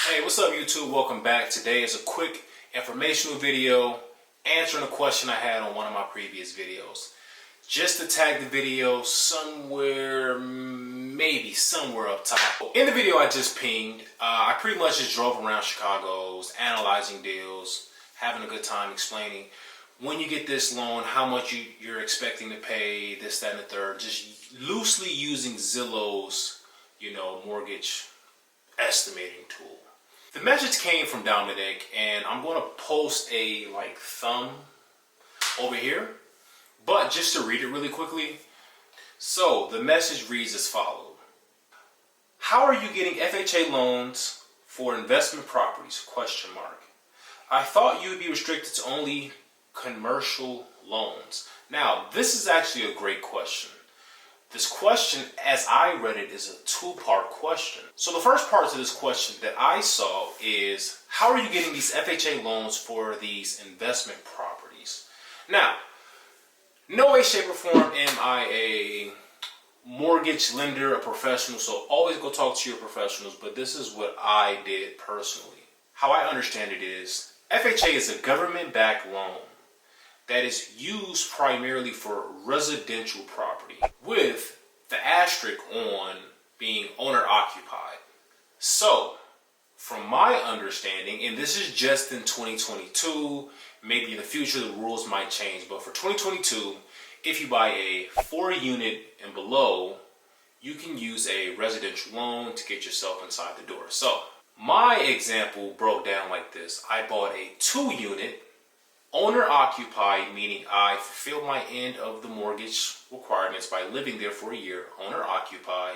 Hey, what's up YouTube? Welcome back. Today is a quick informational video answering a question I had on one of my previous videos. Just to tag the video somewhere, maybe somewhere up top. In the video I just pinged, I pretty much just drove around Chicago, analyzing deals, having a good time explaining when you get this loan, how much you're expecting to pay, this, that, and the third. Just loosely using Zillow's, mortgage estimating tool. The message came from Dominic, and I'm going to post a thumb over here, but just to read it really quickly. So the message reads as follows. How are you getting FHA loans for investment properties? ? I thought you would be restricted to only commercial loans. Now, this is actually a great question. This question, as I read it, is a two-part question. So the first part to this question that I saw is, how are you getting these FHA loans for these investment properties? Now, no way, shape, or form am I a mortgage lender, a professional, so always go talk to your professionals, but this is what I did personally. How I understand it is, FHA is a government-backed loan that is used primarily for residential property, with the asterisk on being owner-occupied. So, from my understanding, and this is just in 2022, maybe in the future the rules might change, but for 2022, if you buy a 4-unit and below, you can use a residential loan to get yourself inside the door. So, my example broke down like this. I bought a 2-unit, owner-occupied, meaning I fulfilled my end of the mortgage requirements by living there for a year, owner-occupied.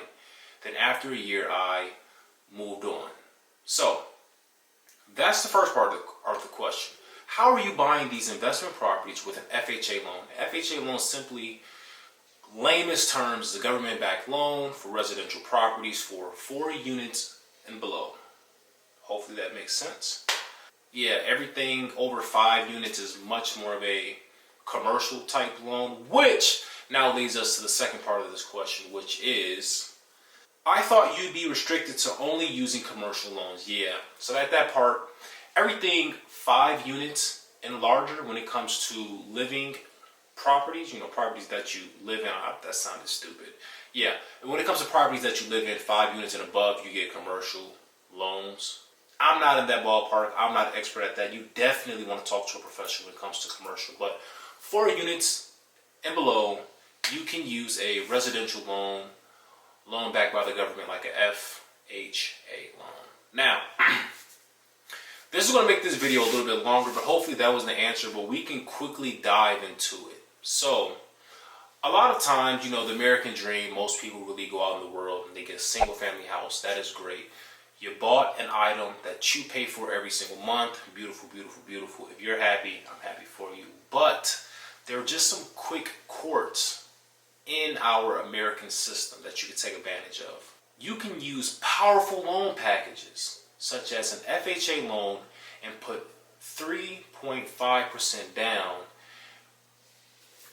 Then after a year, I moved on. So, that's the first part of the question. How are you buying these investment properties with an FHA loan? An FHA loan, simply, lamest terms, is a government-backed loan for residential properties for 4 units and below. Hopefully that makes sense. Yeah, everything over 5 units is much more of a commercial type loan, which now leads us to the second part of this question, which is, I thought you'd be restricted to only using commercial loans. Yeah, so at that part, everything 5 units and larger when it comes to living properties, properties that you live in. That sounded stupid. Yeah, when it comes to properties that you live in, 5 units and above, you get commercial loans. I'm not in that ballpark. I'm not an expert at that. You definitely want to talk to a professional when it comes to commercial. But 4 units and below, you can use a residential loan backed by the government, like a FHA loan. Now, this is going to make this video a little bit longer, but hopefully that was the answer. But we can quickly dive into it. So, a lot of times, the American dream, most people really go out in the world and they get a single family house. That is great. You bought an item that you pay for every single month. Beautiful, beautiful, beautiful. If you're happy, I'm happy for you. But there are just some quick courts in our American system that you can take advantage of. You can use powerful loan packages, such as an FHA loan, and put 3.5% down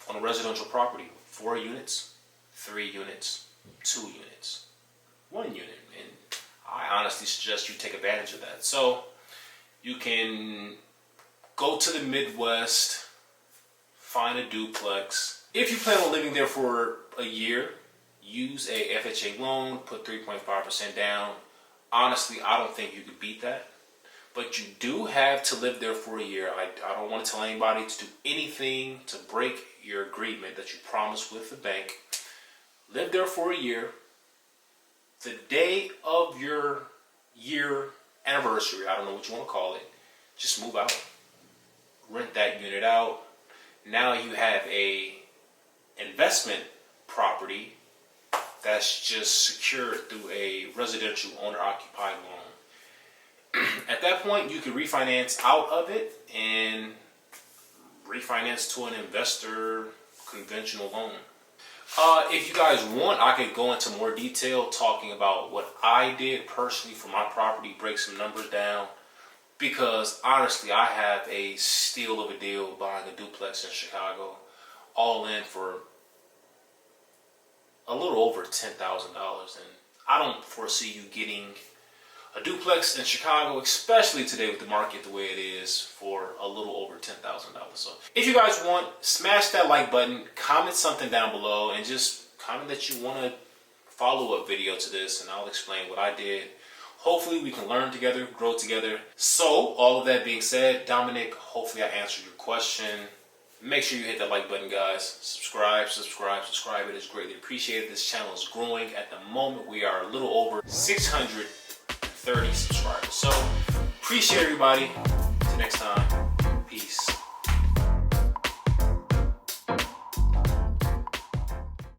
on a residential property. 4 units, 3 units, 2 units, 1 unit. And I honestly suggest you take advantage of that. So you can go to the Midwest, find a duplex. If you plan on living there for a year, use a FHA loan, put 3.5% down. Honestly, I don't think you could beat that. But you do have to live there for a year. I don't want to tell anybody to do anything to break your agreement that you promised with the bank. Live there for a year. The day of your year anniversary, I don't know what you want to call it, just move out. Rent that unit out. Now you have a investment property that's just secured through a residential owner-occupied loan. At that point, you can refinance out of it and refinance to an investor conventional loan. If you guys want, I could go into more detail talking about what I did personally for my property, break some numbers down, because honestly, I have a steal of a deal buying a duplex in Chicago, all in for a little over $10,000, and I don't foresee you getting a duplex in Chicago, especially today with the market the way it is, for a little over $10,000. So if you guys want, smash that like button, comment something down below, and just comment that you want a follow-up video to this, and I'll explain what I did. Hopefully we can learn together, grow together. So all of that being said, Dominic, hopefully I answered your question. Make sure you hit that like button, guys. Subscribe. It is greatly appreciated. This channel is growing. At the moment, we are a little over 630 subscribers. So appreciate everybody. Until next time, peace.